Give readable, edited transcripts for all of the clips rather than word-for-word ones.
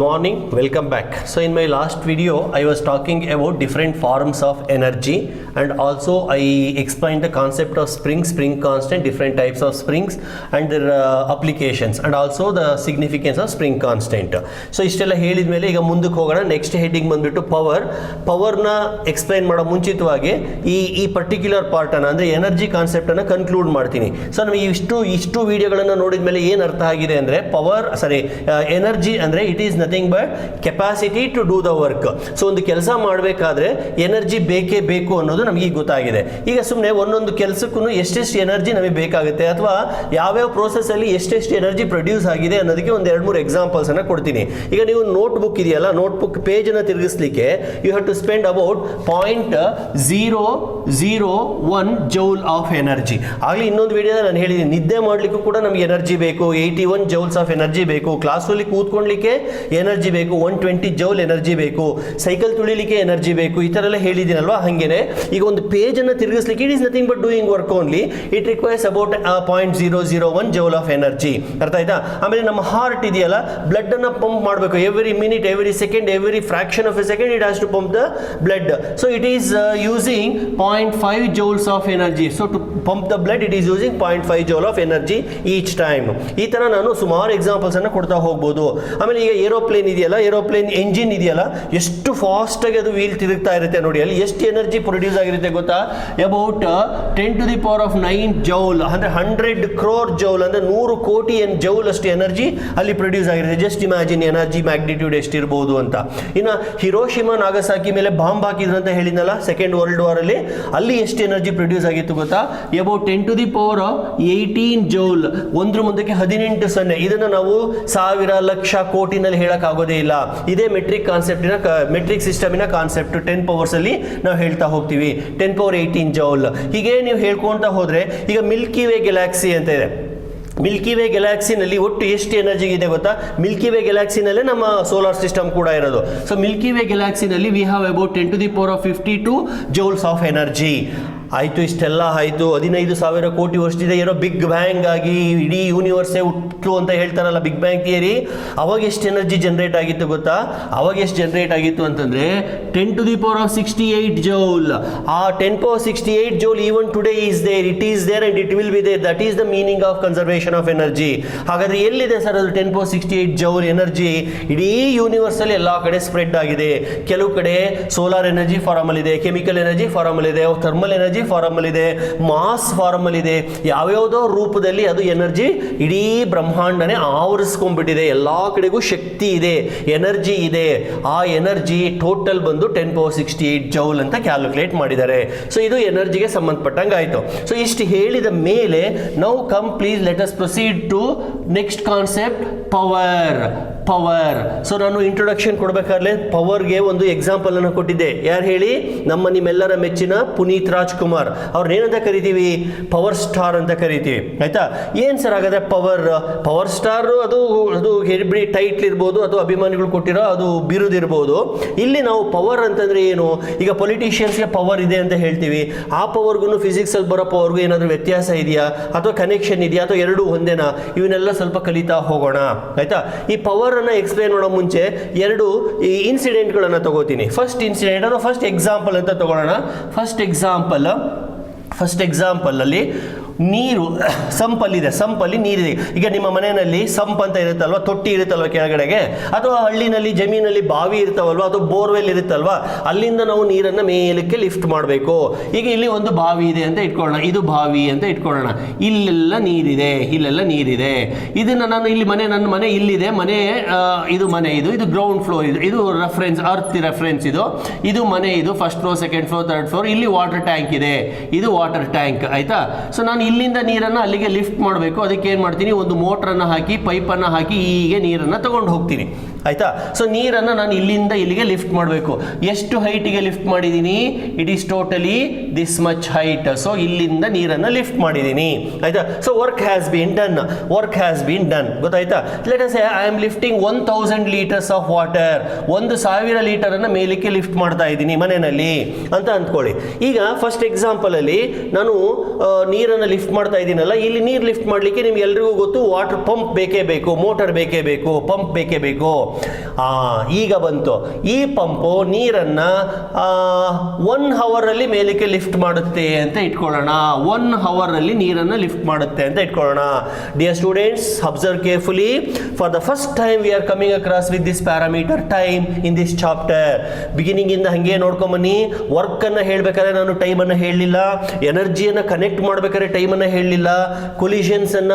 morning, welcome back. So in my last video I was talking about different forms of energy, and also I explained the concept of spring constant, different types of springs and their applications, and also the significance of spring constant. So ಇಷ್ಟೆಲ್ಲ ಹೇಳಿದ ಮೇಲೆ ಈಗ ಮುಂದಕ್ಕೆ ಹೋಗೋಣ. Next heading ಬಂದ್ಬಿಟ್ಟು ಪವರ್ನ explain ಮಾಡೋ ಮುಂಚಿತವಾಗಿ ಈ ಪರ್ಟಿಕ್ಯುಲರ್ ಪಾರ್ಟನ್ನು ಅಂದರೆ ಎನರ್ಜಿ ಕಾನ್ಸೆಪ್ಟನ್ನು ಕನ್ಕ್ಲೂಡ್ ಮಾಡ್ತೀನಿ. ಸೊ ನಮಗೆ ಇಷ್ಟು ವಿಡಿಯೋಗಳನ್ನು ನೋಡಿದ ಮೇಲೆ ಏನು ಅರ್ಥ ಆಗಿದೆ ಅಂದರೆ ಎನರ್ಜಿ ಅಂದರೆ it is nothing but capacity to do the work. So ಒಂದು ಕೆಲಸ ಮಾಡಬೇಕಾದ್ರೆ ಎನರ್ಜಿ ಬೇಕೇ ಬೇಕು ಅನ್ನೋದು ನಮಗೆ ಈಗ ಗೊತ್ತಾಗಿದೆ. ಈಗ ಸುಮ್ಮನೆ ಒಂದೊಂದು ಕೆಲಸಕ್ಕೂ ಎಷ್ಟೆಷ್ಟು ಎನರ್ಜಿ ನಮಗೆ ಬೇಕಾಗುತ್ತೆ ಅಥವಾ ಯಾವ್ಯಾವ ಪ್ರೋಸೆಸ್ಸಲ್ಲಿ ಎಷ್ಟೆಷ್ಟು ಎನರ್ಜಿ ಪ್ರೊಡ್ಯೂಸ್ ಆಗಿದೆ ಅನ್ನೋದಕ್ಕೆ ಒಂದು 2-3 ಎಕ್ಸಾಂಪಲ್ಸನ್ನು ಕೊಡ್ತೀನಿ. ಈಗ ನೀವು ನೋಟ್ಬುಕ್ ಇದೆಯಲ್ಲ, ನೋಟ್ಬುಕ್ ಪೇಜನ್ನು ತಿರುಗಿಸ್ಲಿಕ್ಕೆ you have to spend about 0.001 joule of energy. ಆಗಲಿ ಇನ್ನೊಂದು ವಿಡಿಯೋದಲ್ಲಿ ನಾನು ಹೇಳಿದ್ದೀನಿ, ನಿದ್ದೆ ಮಾಡಲಿಕ್ಕೂ ಕೂಡ ನಮಗೆ ಎನರ್ಜಿ ಬೇಕು, 81 ಜೌಲ್ಸ್ ಆಫ್ ಎನರ್ಜಿ ಬೇಕು, ಕ್ಲಾಸಲ್ಲಿ ಕೂತ್ಕೊಳ್ಳಿಕ್ಕೆ ಎನರ್ಜಿ ಬೇಕು, 120 ಜೌಲ್ ಎನರ್ಜಿ ಬೇಕು, ಸೈಕಲ್ ತುಳಿಲಿಕ್ಕೆ ಎನರ್ಜಿ ಬೇಕು, ಈ ಥರ ಎಲ್ಲ ಹೇಳಿದ್ದೀನಲ್ವಾ. ಹಾಗೇನೆ ಈಗ ಒಂದು ಪೇಜನ್ನು ತಿರುಗಿಸ್ಲಿಕ್ಕೆ it is nothing but doing work only, it requires about 0.001 joule of energy. ಅರ್ಥ ಆಯ್ತಾ? ಆಮೇಲೆ ನಮ್ಮ ಹಾರ್ಟ್ ಇದೆಯಲ್ಲ, ಬ್ಲಡ್ ಅನ್ನು ಪಂಪ್ ಮಾಡಬೇಕು every minute, every second, every fraction of a second it has to pump the blood. So it is using 0.5 joules of energy. So to pump the blood it is using 0.5 joule of energy each time. ಈ ತರ ನಾನು ಸುಮಾರು examples ಅನ್ನು ಕೊಡ್ತಾ ಹೋಗ್ಬೋದು. ಆಮೇಲೆ ಈಗ aeroplane ಇದೆಯಲ್ಲ, ಏರೋಪ್ಲೇನ್ ಎಂಜಿನ್ ಇದೆಯಲ್ಲ, ಎಷ್ಟು ಫಾಸ್ಟ್ ಆಗಿ ಅದು ವೀಲ್ ತಿರುಗ್ತಾ ಇರುತ್ತೆ ನೋಡಿ, ಅಲ್ಲಿ ಎಷ್ಟು ಎನರ್ಜಿ ಪ್ರೊಡ್ಯೂಸ್ ಆಗಿರುತ್ತೆ ಗೊತ್ತಾ? ಅಬೌಟ್ 10⁹ ಜೌಲ್ ಅಂದ್ರೆ 100 crore ಜೌಲ್ ಅಂದ್ರೆ 100 ಕೋಟಿ ಜೌಲ್ ಅಷ್ಟು ಎನರ್ಜಿ ಅಲ್ಲಿ ಪ್ರೊಡ್ಯೂಸ್ ಆಗಿರುತ್ತೆ. ಜಸ್ಟ್ ಇಮ್ಯಾಜಿನ್ ಎನರ್ಜಿ ಮ್ಯಾಗ್ನಿಟ್ಯೂಡ್ ಎಷ್ಟಿರ್ಬೋದು ಅಂತ. ಇನ್ನು ಹಿರೋಶಿಮಾ ನಾಗಸಾಕಿ ಮೇಲೆ ಬಾಂಬ್ ಹಾಕಿದ್ರು ಅಂತ ಹೇಳಿದ್ನಲ್ಲ ಸೆಕೆಂಡ್ ವರ್ಲ್ಡ್ ವಾರ್ ಅಲ್ಲಿ ಎಷ್ಟು ಎನರ್ಜಿ ಪ್ರೊಡ್ಯೂಸ್ ಆಗಿತ್ತು ಗೊತ್ತಾ? ಅಬೌಟ್ 10⁸ ಜೌಲ್, ಒಂದ್ರ ಮುಂದಕ್ಕೆ 18 0. ಇದನ್ನು ನಾವು ಸಾವಿರ ಲಕ್ಷ ಕೋಟಿನಲ್ಲಿ ಹೇಳಕ್ ಆಗೋದೇ ಇಲ್ಲ. ಇದೇ ಮೆಟ್ರಿಕ್ ಸಿಸ್ಟಮಿನ ಕಾನ್ಸೆಪ್ಟ್ 10 ಪವರ್ಸ್ ಅಲ್ಲಿ ನಾವು ಹೇಳ್ತಾ ಹೋಗ್ತೀವಿ. 10⁸ ಜೌಲ್. ಹೀಗೆ ನೀವು ಹೇಳ್ಕೊಂತ ಹೋದ್ರೆ ಈಗ ಮಿಲ್ಕಿ ವೇ ಗ್ಯಾಲಕ್ಸಿ ಅಂತ ಇದೆ. ಮಿಲ್ಕಿ ವೇ ಗ್ಯಾಲಕ್ಸಿನಲ್ಲಿ ಒಟ್ಟು ಎಷ್ಟು ಎನರ್ಜಿ ಇದೆ ಗೊತ್ತಾ? ಮಿಲ್ಕಿ ವೇ ಗ್ಯಾಲಕ್ಸಿನಲ್ಲೇ ನಮ್ಮ ಸೋಲಾರ್ ಸಿಸ್ಟಮ್ ಕೂಡ ಇರೋದು. ಸೊ ಮಿಲ್ಕಿ ವೇ ಗ್ಯಾಲಕ್ಸಿನಲ್ಲಿ we have about 10⁻52 joules of energy. ಆಯಿತು, ಇಷ್ಟೆಲ್ಲ ಆಯಿತು. 15,000 ಕೋಟಿ ವರ್ಷದಿಂದ ಏನೋ ಬಿಗ್ ಬ್ಯಾಂಗ್ ಆಗಿ ಇಡೀ ಯೂನಿವರ್ಸೇ ಹುಟ್ಟು ಅಂತ ಹೇಳ್ತಾರಲ್ಲ, ಬಿಗ್ ಬ್ಯಾಂಗ್ ಥಿಯರಿ. ಅವಾಗ ಎಷ್ಟು ಎನರ್ಜಿ ಜನರೇಟ್ ಆಗಿತ್ತು ಗೊತ್ತಾ? ಅವಾಗ ಎಷ್ಟು ಜನರೇಟ್ ಆಗಿತ್ತು ಅಂತಂದರೆ 10⁻68 ಜೌಲ್. ಆ 10⁻68 joule even today is there, it is there and it will be there. That is the meaning of conservation of energy. ಹಾಗಾದರೆ ಎಲ್ಲಿದೆ ಸರ್ ಅದು 10⁻68 ಜೌಲ್ ಎನರ್ಜಿ? ಇಡೀ ಯೂನಿವರ್ಸಲ್ಲಿ ಎಲ್ಲ ಕಡೆ ಸ್ಪ್ರೆಡ್ ಆಗಿದೆ. ಕೆಲವು ಕಡೆ ಸೋಲಾರ್ ಎನರ್ಜಿ ಫಾರಮಲ್ಲಿದೆ, ಕೆಮಿಕಲ್ ಎನರ್ಜಿ ಫಾರಮಲ್ಲಿದೆ, ಥರ್ಮಲ್ ಎನರ್ಜಿ ಫಾರಮಲ್ಲಿದೆ, ಮಾಸ್ ಫಾರಮಲ್ಲಿದೆ. ಯಾವ್ಯಾವುದೋ ರೂಪದಲ್ಲಿ ಅದು ಎನರ್ಜಿ ಇಡೀ ಬ್ರಹ್ಮಾಂಡನೇ ಆವರಿಸ್ಕೊಂಡ್ಬಿಟ್ಟಿದೆ. ಎಲ್ಲ ಕಡೆಗೂ ಶಕ್ತಿ ಇದೆ, ಎನರ್ಜಿ ಇದೆ. ಆ ಎನರ್ಜಿ ಟೋಟಲ್ ಬಂದು 10⁻68 ಜೌಲ್ ಅಂತ ಕ್ಯಾಲ್ಕುಲೇಟ್ ಮಾಡಿದ್ದಾರೆ. ಸೊ ಇದು ಎನರ್ಜಿಗೆ ಸಂಬಂಧಪಟ್ಟಂಗೆ ಆಯಿತು. ಸೊ ಇಷ್ಟು ಹೇಳಿದ ಮೇಲೆ now come please let us proceed to next concept, power. So ನಾನು ಇಂಟ್ರೊಡಕ್ಷನ್ ಕೊಡಬೇಕಾದ್ರೆ ಪವರ್ಗೆ ಒಂದು ಎಕ್ಸಾಂಪಲ್ ಅನ್ನು ಕೊಟ್ಟಿದ್ದೆ. ಯಾರು ಹೇಳಿ? ನಿಮ್ಮೆಲ್ಲರ ಮೆಚ್ಚಿನ ಪುನೀತ್ ರಾಜ್ಕುಮಾರ್. ಅವ್ರನ್ನೇನಂತ ಕರಿತೀವಿ? ಪವರ್ ಸ್ಟಾರ್ ಅಂತ ಕರಿತೀವಿ. ಆಯ್ತಾ? ಏನ್ ಸರ್ ಹಾಗಾದ್ರೆ ಪವರ್ ಸ್ಟಾರ್ ಅದು ಹೆಡ್ಬಿಡಿ ಟೈಟ್ಲ್ ಇರ್ಬೋದು, ಅದು ಅಭಿಮಾನಿಗಳು ಕೊಟ್ಟಿರೋ ಅದು ಬಿರುದಿರ್ಬೋದು. ಇಲ್ಲಿ ನಾವು ಪವರ್ ಅಂತಂದ್ರೆ ಏನು? ಈಗ ಪೊಲಿಟಿಷಿಯನ್ಸ್ಗೆ ಪವರ್ ಇದೆ ಅಂತ ಹೇಳ್ತೀವಿ. ಆ ಪವರ್ಗೂ ಫಿಸಿಕ್ಸ್ ಅಲ್ಲಿ ಬರೋ ಪವರ್ಗೂ ಏನಾದರೂ ವ್ಯತ್ಯಾಸ ಇದೆಯಾ ಅಥವಾ ಕನೆಕ್ಷನ್ ಇದೆಯಾ ಅಥವಾ ಎರಡೂ ಒಂದೇನಾ? ಇವನ್ನೆಲ್ಲ ಸ್ವಲ್ಪ ಕಲಿತಾ ಹೋಗೋಣ. ಆಯ್ತಾ? ಈ ಪವರ್ ಅನ್ನ ಎಕ್ಸ್ಪ್ಲೇನ್ ಮಾಡೋ ಮುಂಚೆ 2 ಇನ್ಸಿಡೆಂಟ್ಗಳನ್ನು ತಗೋತೀನಿ. ಫಸ್ಟ್ ಇನ್ಸಿಡೆಂಟ್ ಅಥವಾ ಫಸ್ಟ್ ಎಕ್ಸಾಂಪಲ್ ಅಂತ ತಗೊಳ್ಳೋಣ. ಫಸ್ಟ್ ಎಕ್ಸಾಂಪಲ್ ಅಲ್ಲಿ ನೀರು ಸಂಪಲ್ಲಿ ನೀರಿದೆ. ಈಗ ನಿಮ್ಮ ಮನೆಯಲ್ಲಿ ಸಂಪ್ ಅಂತ ಇರುತ್ತಲ್ವ, ತೊಟ್ಟಿ ಇರುತ್ತಲ್ವ ಕೆಳಗಡೆಗೆ, ಅಥವಾ ಹಳ್ಳಿನಲ್ಲಿ ಜಮೀನಲ್ಲಿ ಬಾವಿ ಇರ್ತಾವಲ್ವ, ಅಥವಾ ಬೋರ್ವೆಲ್ ಇರುತ್ತಲ್ವ, ಅಲ್ಲಿಂದ ನಾವು ನೀರನ್ನು ಮೇಲಕ್ಕೆ ಲಿಫ್ಟ್ ಮಾಡಬೇಕು. ಈಗ ಇಲ್ಲಿ ಒಂದು ಬಾವಿ ಇದೆ ಅಂತ ಇಟ್ಕೊಳ್ಳೋಣ, ಇದು ಬಾವಿ ಅಂತ ಇಟ್ಕೊಳ್ಳೋಣ. ಇಲ್ಲೆಲ್ಲ ನೀರಿದೆ. ಇದನ್ನ ನಾನು ಇಲ್ಲಿ ನನ್ನ ಮನೆ ಇಲ್ಲಿದೆ, ಇದು ಗ್ರೌಂಡ್ ಫ್ಲೋರ್, ಇದು ರೆಫರೆನ್ಸ್, ಅರ್ತ್ ರೆಫರೆನ್ಸ್, ಇದು ಮನೆ, ಇದು first floor, second floor, third floor. ಇಲ್ಲಿ ವಾಟರ್ ಟ್ಯಾಂಕ್ ಇದೆ, ಇದು ವಾಟರ್ ಟ್ಯಾಂಕ್. ಆಯ್ತಾ? ಸೊ ನಾನು ಇಲ್ಲಿಂದ ನೀರನ್ನು ಅಲ್ಲಿಗೆ ಲಿಫ್ಟ್ ಮಾಡಬೇಕು. ಅದಕ್ಕೆ ಏನು ಮಾಡ್ತೀನಿ? ಒಂದು ಮೋಟ್ರನ್ನು ಹಾಕಿ, ಪೈಪನ್ನು ಹಾಕಿ ಹೀಗೆ ನೀರನ್ನು ತಗೊಂಡು ಹೋಗ್ತೀನಿ. ಆಯ್ತಾ? ಸೊ ನೀರನ್ನು ನಾನು ಇಲ್ಲಿಂದ ಇಲ್ಲಿಗೆ ಲಿಫ್ಟ್ ಮಾಡಬೇಕು. ಎಷ್ಟು ಹೈಟಿಗೆ ಲಿಫ್ಟ್ ಮಾಡಿದ್ದೀನಿ? It is totally this much height. So ಇಲ್ಲಿಂದ ನೀರನ್ನು ಲಿಫ್ಟ್ ಮಾಡಿದ್ದೀನಿ. ಆಯ್ತಾ? So work has been done. ಗೊತ್ತಾಯ್ತಾ? Let us say I am lifting 1000 litres of water. 1000 ಲೀಟರನ್ನು ಮೇಲಕ್ಕೆ ಲಿಫ್ಟ್ ಮಾಡ್ತಾ ಇದ್ದೀನಿ ಮನೆಯಲ್ಲಿ ಅಂತ ಅಂದ್ಕೊಳ್ಳಿ. ಈಗ ಫಸ್ಟ್ ಎಕ್ಸಾಂಪಲ್ ಅಲ್ಲಿ ನಾನು ನೀರನ್ನು ಲಿಫ್ಟ್ ಮಾಡ್ತಾ ಇದ್ದೀನಲ್ಲ, ಇಲ್ಲಿ ನೀರು ಲಿಫ್ಟ್ ಮಾಡಲಿಕ್ಕೆ ನಿಮ್ಗೆ ಎಲ್ರಿಗೂ ಗೊತ್ತು, ವಾಟರ್ ಪಂಪ್ ಬೇಕೇ ಬೇಕು, ಮೋಟರ್ ಬೇಕೇ ಬೇಕು, ಪಂಪ್ ಬೇಕೇ ಬೇಕು. ಈಗ ಬಂತು. ಈ ಪಂಪು ನೀರನ್ನು 1 ಅವರಲ್ಲಿ ಮೇಲಕ್ಕೆ ಲಿಫ್ಟ್ ಮಾಡುತ್ತೆ ಅಂತ ಇಟ್ಕೊಳ್ಳೋಣ. 1 ಅವರಲ್ಲಿ ನೀರನ್ನು ಲಿಫ್ಟ್ ಮಾಡುತ್ತೆ ಅಂತ ಇಟ್ಕೊಳ್ಳೋಣ. Dear students, observe carefully. For the first time we are coming across with this parameter time in this chapter. Beginning ಇಂದ ಹಂಗೆ ನೋಡ್ಕೊಂಬನ್ನಿ. ವರ್ಕ್ ಅನ್ನ ಹೇಳ್ಬೇಕಾದ್ರೆ ನಾನು ಟೈಮ್ ಅನ್ನ ಹೇಳಲಿಲ್ಲ, ಎನರ್ಜಿಯನ್ನ ಕನೆಕ್ಟ್ ಮಾಡ್ಬೇಕಾದ್ರೆ ಟೈಮ್ ಅನ್ನ ಹೇಳಲಿಲ್ಲ, ಕೊಲಿಷನ್ಸ್ ಅನ್ನ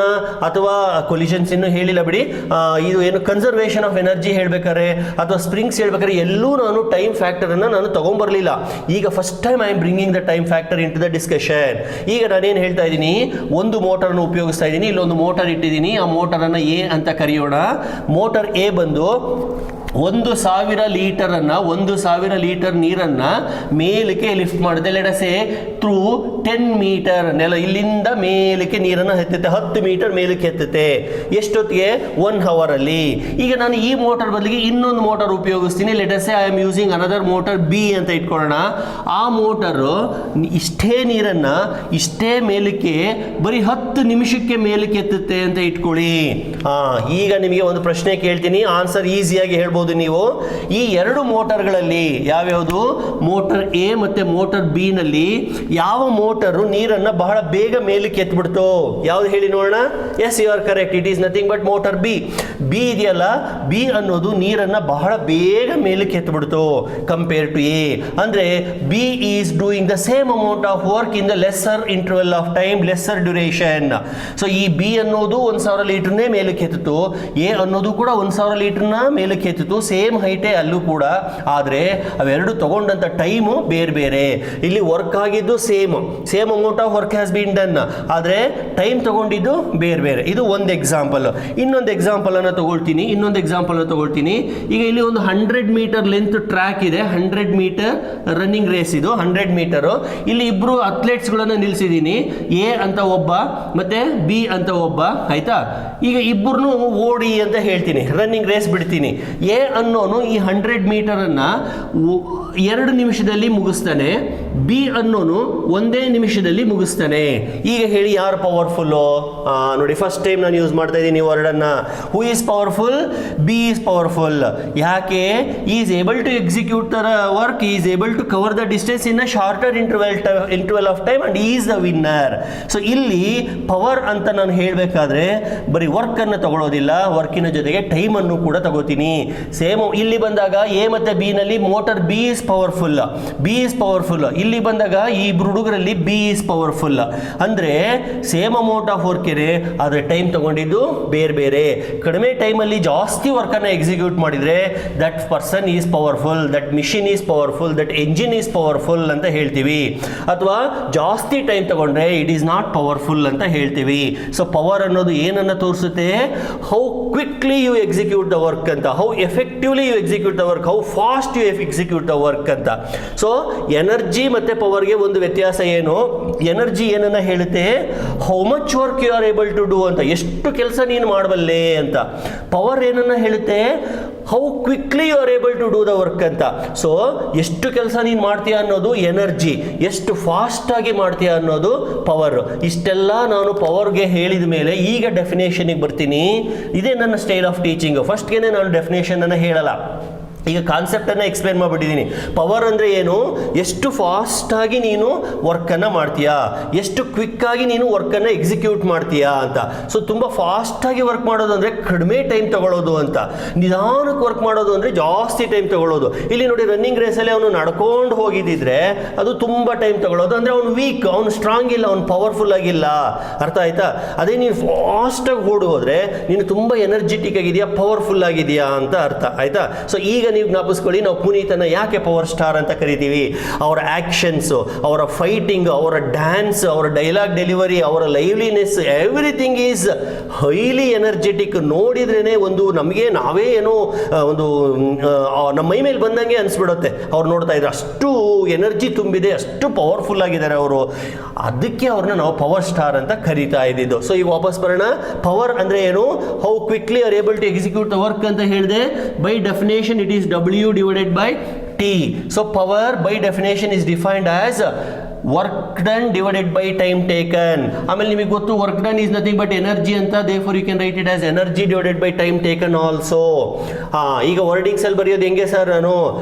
ಅಥವಾ ಕೊಲಿಷನ್ಸ್ ಇನ್ನು ಹೇಳಿಲ್ಲ ಬಿಡಿ, ಇದು ಏನು ಕನ್ಸರ್ವೇಷನ್ ಆಫ್ ಎನರ್ಜಿ ಹೇಳ್ಬೇಕಾದ್ರೆ ಅಥವಾ ಸ್ಪ್ರಿಂಗ್ಸ್ ಹೇಳ್ಬೇಕಾದ್ರೆ ಎಲ್ಲೂ ನಾನು ಟೈಮ್ ಫ್ಯಾಕ್ಟರ್ ಅನ್ನ ನಾನು ತಗೊಂಡ್ಬರ್ಲಿಲ್ಲ. ಈಗ first time I am bringing the time factor into the discussion. ಈಗ ನಾನೇನು ಹೇಳ್ತಾ ಇದ್ದೀನಿ, ಒಂದು ಮೋಟರ್ನ ಉಪಯೋಗಿಸ್ತಾ ಇದ್ದೀನಿ, ಇಲ್ಲೊಂದು ಮೋಟರ್ ಇಟ್ಟಿದ್ದೀನಿ. ಆ ಮೋಟರನ್ನು ಎ ಅಂತ ಕರೆಯೋಣ. ಮೋಟರ್ ಎ ಬಂದು 1,000 ಲೀಟರನ್ನು 1,000 ಲೀಟರ್ ನೀರನ್ನು ಮೇಲಕ್ಕೆ ಲಿಫ್ಟ್ ಮಾಡುತ್ತೆ. ಲೆಡಸೆ ಥ್ರೂ 10 ಮೀಟರ್ ನೆಲ ಇಲ್ಲಿಂದ ಮೇಲಕ್ಕೆ ನೀರನ್ನು ಎತ್ತುತ್ತೆ, 10 ಮೀಟರ್ ಮೇಲಕ್ಕೆ ಎತ್ತುತ್ತೆ. ಎಷ್ಟೊತ್ತಿಗೆ? 1 ಅವರಲ್ಲಿ. ಈಗ ನಾನು ಈ ಮೋಟರ್ ಬದಲಿಗೆ ಇನ್ನೊಂದು ಮೋಟರ್ ಉಪಯೋಗಿಸ್ತೀನಿ. Let's say I am using another motor B ಅಂತ ಇಟ್ಕೊಳ್ಳೋಣ. ಆ ಮೋಟರು ಇಷ್ಟೇ ನೀರನ್ನು ಇಷ್ಟೇ ಮೇಲಕ್ಕೆ ಬರೀ 10 ನಿಮಿಷಕ್ಕೆ ಮೇಲಕ್ಕೆ ಎತ್ತುತ್ತೆ ಅಂತ ಇಟ್ಕೊಳ್ಳಿ. ಈಗ ನಿಮಗೆ ಒಂದು ಪ್ರಶ್ನೆ ಕೇಳ್ತೀನಿ, ಆನ್ಸರ್ ಈಸಿಯಾಗಿ ಹೇಳ್ಬೋದು ನೀವು. ಈ 2 ಮೋಟರ್ಗಳಲ್ಲಿ ಯಾವ್ಯಾವುದು, ಮೋಟರ್ ಎ ಮತ್ತೆ ಮೋಟರ್ ಬಿ ನಲ್ಲಿ ಯಾವ ಮೋಟರು ನೀರನ್ನು ಬಹಳ ಬೇಗ ಮೇಲಕ್ಕೆ ಎತ್ಬಿಡ್ತು? ಯಾವ್ದು ಹೇಳಿ ನೋಡೋಣ. Yes, you are correct. It is nothing but motor B. B ಇದೆಯಲ್ಲ, ಬಿ ಅನ್ನೋದು ನೀರನ್ನು ಬಹಳ ಬೇಗ ಮೇಲಕ್ಕೆ ಎತ್ಬಿಡ್ತು ಕಂಪೇರ್ ಟು ಎ. ಅಂದ್ರೆ B is doing the same amount of work in the lesser interval of time, lesser duration. So ಈ B ಅನ್ನೋದು 1,000 ಲೀಟರ್ನೇ ಮೇಲಕ್ಕೆ ಎತ್ತಿತು, ಎ ಅನ್ನೋದು ಕೂಡ 1,000 ಲೀಟರ್ನ ಮೇಲಕ್ಕೆ ಎತ್ತಿತು. ಸೇಮ್ ಹೈಟೇ ಅಲ್ಲೂ ಕೂಡ, ಆದರೆ ಅವೆರಡು ತಗೊಂಡಂತ ಟೈಮು ಬೇರೆ ಬೇರೆ. ಇಲ್ಲಿ ವರ್ಕ್ ಆಗಿದ್ದು same amount of work has been done, ಆದರೆ ಟೈಮ್ ತಗೊಂಡಿದ್ದು ಬೇರೆ ಬೇರೆ. ಇದು ಒಂದು ಎಕ್ಸಾಂಪಲ್. ಇನ್ನೊಂದು ಎಕ್ಸಾಂಪಲ್ ಅನ್ನು ತಗೊಳ್ತೀನಿ. ಈಗ ಇಲ್ಲಿ ಒಂದು 100 ಮೀಟರ್ ಲೆಂತ್ ಟ್ರ್ಯಾಕ್ ಇದೆ, 100 ಮೀಟರ್ ರನ್ನಿಂಗ್ ರೇಸ್ ಇದು, 100 ಮೀಟರು. ಇಲ್ಲಿ ಇಬ್ರು ಅಥ್ಲೆಟ್ಸ್ಗಳನ್ನು ನಿಲ್ಸಿದ್ದೀನಿ, ಎ ಅಂತ ಒಬ್ಬ ಮತ್ತೆ ಬಿ ಅಂತ ಒಬ್ಬ, ಆಯ್ತಾ. ಈಗ ಇಬ್ಬರನ್ನು ಓಡಿ ಅಂತ ಹೇಳ್ತೀನಿ, ರನ್ನಿಂಗ್ ರೇಸ್ ಬಿಡ್ತೀನಿ. ಎ ಅನ್ನೋನು ಈ 100 ಮೀಟರನ್ನು 2 ನಿಮಿಷದಲ್ಲಿ ಮುಗಿಸ್ತಾನೆ, ಬಿ ಅನ್ನೋನು 1 ನಿಮಿಷದಲ್ಲಿ ಮುಗಿಸ್ತಾನೆ. ಈಗ ಹೇಳಿ ಯಾರು ಪವರ್ಫುಲ್ಲು? ನೋಡಿ, ಫಸ್ಟ್ ಟೈಮ್ ನಾನು ಯೂಸ್ ಮಾಡ್ತಾ ಇದ್ದೀನಿ ವರ್ಡನ್ನು. Who is powerful? B is powerful. ಯಾಕೆ? Is able to execute the work, is able to cover the distance in a shorter interval of time and is the winner. So ಇಲ್ಲಿ power ಅಂತ ನಾನು ಹೇಳಬೇಕಾದ್ರೆ ಬರೀ work ಅನ್ನು ತಗೊಳ್ಳೋದಿಲ್ಲ, ವರ್ಕಿನ ಜೊತೆಗೆ time ಅನ್ನು ಕೂಡ ತಗೋತೀನಿ. ಸೇಮ್ ಇಲ್ಲಿ ಬಂದಾಗ ಎ ಮತ್ತೆ ಬಿ ನಲ್ಲಿ ಮೋಟರ್ ಬಿ ಇಸ್ ಪವರ್ಫುಲ್. ಇಲ್ಲಿ ಬಂದಾಗ ಈ ಇಬ್ರು ಹುಡುಗರಲ್ಲಿ ಬಿ ಇಸ್ ಪವರ್ಫುಲ್. ಅಂದ್ರೆ ಸೇಮ್ ಅಮೌಂಟ್ ಆಫ್ ವರ್ಕ್ ಇದೆ, ಆದ್ರೆ ಟೈಮ್ ತಗೊಂಡಿದ್ದು ಬೇರೆ ಬೇರೆ. ಕಡಿಮೆ ಟೈಮಲ್ಲಿ ಜಾಸ್ತಿ ವರ್ಕ್ ಅನ್ನ ಎಕ್ಸಿಕ್ಯೂಟ್ ಮಾಡಿದ್ರೆ that person is powerful, that machine is powerful, that engine is powerful ಅಂತ ಹೇಳ್ತೀವಿ. ಅಥವಾ ಜಾಸ್ತಿ ಟೈಮ್ ತಗೊಂಡ್ರೆ ಇಟ್ ಈಸ್ ನಾಟ್ ಪವರ್ಫುಲ್ ಅಂತ ಹೇಳ್ತೀವಿ. ಸೊ ಪವರ್ ಅನ್ನೋದು ಏನನ್ನ ತೋರಿಸುತ್ತೆ? How quickly you execute the work ಅಂತ, how effectively you execute the work, how fast you execute the work ಅಂತ. ಸೊ ಎನರ್ಜಿ ಮತ್ತೆ ಪವರ್ಗೆ ಒಂದು ವ್ಯತ್ಯಾಸ ಏನು? ಎನರ್ಜಿ ಏನನ್ನ ಹೇಳುತ್ತೆ? How much work you are able to do ಅಂತ, ಎಷ್ಟು ಕೆಲಸ ನೀನು ಮಾಡಬಲ್ಲೆ ಅಂತ. ಪವರ್ ಏನನ್ನ ಹೇಳುತ್ತೆ? How quickly you are able to do the work ಅಂತ. ಸೊ ಎಷ್ಟು ಕೆಲಸ ನೀನು ಮಾಡ್ತೀಯ ಅನ್ನೋದು ಎನರ್ಜಿ, ಎಷ್ಟು ಫಾಸ್ಟ್ ಆಗಿ ಮಾಡ್ತೀಯ ಅನ್ನೋದು ಪವರ್. ಇಷ್ಟೆಲ್ಲ ನಾನು ಪವರ್ಗೆ ಹೇಳಿದ ಮೇಲೆ ಈಗ ಡೆಫಿನೇಷನ್ಗೆ ಬರ್ತೀನಿ. ಇದೇ ನನ್ನ ಸ್ಟೈಲ್ ಆಫ್ ಟೀಚಿಂಗ್. ಫಸ್ಟ್ಗೆ ನಾನು ಡೆಫಿನೇಷನ್ ಅನ್ನು ಹೇಳಲ್ಲ, ಈಗ ಕಾನ್ಸೆಪ್ಟ್ ಅನ್ನ ಎಕ್ಸ್ಪ್ಲೇನ್ ಮಾಡಿಬಿಟ್ಟಿದ್ದೀನಿ. ಪವರ್ ಅಂದ್ರೆ ಏನು? ಎಷ್ಟು ಫಾಸ್ಟ್ ಆಗಿ ನೀನು ವರ್ಕ್ ಅನ್ನ ಮಾಡ್ತೀಯಾ, ಎಷ್ಟು ಕ್ವಿಕ್ ಆಗಿ ನೀನು ವರ್ಕ್ ಅನ್ನ ಎಕ್ಸಿಕ್ಯೂಟ್ ಮಾಡ್ತೀಯಾ ಅಂತ. ಸೊ ತುಂಬಾ ಫಾಸ್ಟ್ ಆಗಿ ವರ್ಕ್ ಮಾಡೋದು ಅಂದ್ರೆ ಕಡಿಮೆ ಟೈಮ್ ತಗೊಳ್ಳೋದು ಅಂತ, ನಿಧಾನಕ್ಕೆ ವರ್ಕ್ ಮಾಡೋದು ಅಂದ್ರೆ ಜಾಸ್ತಿ ಟೈಮ್ ತಗೊಳ್ಳೋದು. ಇಲ್ಲಿ ನೋಡಿ, ರನ್ನಿಂಗ್ ರೇಸಲ್ಲಿ ಅವನು ನಡ್ಕೊಂಡು ಹೋಗಿದ್ದಿದ್ರೆ ಅದು ತುಂಬಾ ಟೈಮ್ ತಗೊಳ್ಳೋದು, ಅಂದ್ರೆ ಅವನು ವೀಕ್, ಅವನು ಸ್ಟ್ರಾಂಗ್ ಇಲ್ಲ, ಅವನು ಪವರ್ಫುಲ್ ಆಗಿಲ್ಲ. ಅರ್ಥ ಆಯ್ತಾ? ಅದೇ ನೀನು ಫಾಸ್ಟ್ ಆಗಿ ಓಡಿ ಹೋದ್ರೆ ನೀನು ತುಂಬಾ ಎನರ್ಜೆಟಿಕ್ ಆಗಿದೆಯಾ, ಪವರ್ಫುಲ್ ಆಗಿದೆಯಾ ಅಂತ ಅರ್ಥ ಆಯ್ತಾ. ಸೊ ಈಗ ನೀವು ಜ್ಞಾಪಿಸ್ಕೊಳ್ಳಿ, ನಾವು ಪುನೀತನ ಯಾಕೆ ಪವರ್ ಸ್ಟಾರ್ ಅಂತ ಕರಿತೀವಿ? ಅವರ ಆಕ್ಷನ್ಸ್, ಅವರ ಫೈಟಿಂಗ್, ಅವರ ಡ್ಯಾನ್ಸ್, ಅವರ ಡೈಲಾಗ್ ಡೆಲಿವರಿ, ಅವರ ಲೈವ್ಲಿನೆಸ್, ಎವ್ರಿಥಿಂಗ್ ಈಸ್ ಹೈಲಿ ಎನರ್ಜೆಟಿಕ್. ನೋಡಿದ್ರೇನೆ ಒಂದು ನಮಗೆ ನಾವೇ ಏನೋ ಒಂದು ನಮ್ಮ ಮೈ ಮೇಲೆ ಬಂದಂಗೆ ಅನ್ಸ್ಬಿಡುತ್ತೆ ಅವ್ರು ನೋಡ್ತಾ ಇದ್ರೆ. ಅಷ್ಟು ಎನರ್ಜಿ ತುಂಬಿದೆ, ಅಷ್ಟು ಪವರ್ಫುಲ್ ಆಗಿದ್ದಾರೆ ಅವರು. ಅದಕ್ಕೆ ಅವ್ರನ್ನ ನಾವು ಪವರ್ ಸ್ಟಾರ್ ಅಂತ ಕರಿತಾ ಇದ್ದಿದ್ದು. ಸೊ ಈಗ ವಾಪಸ್ ಬರೋಣ. ಪವರ್ ಅಂದ್ರೆ ಏನು? How quickly are able to execute the work ಅಂತ ಹೇಳಿದೆ. By definition it is W divided by T. So power by definition is defined as work done divided by time taken. ಆಮೇಲೆ ನಿಮಗೆ ಗೊತ್ತು work done is nothing but energy ಅಂತ, therefore you can write it as energy divided by time taken also. ಈಗ wordings ಅಲ್ಲಿ ಬರೆಯೋದು ಹೆಂಗೆ sir? ನಾನು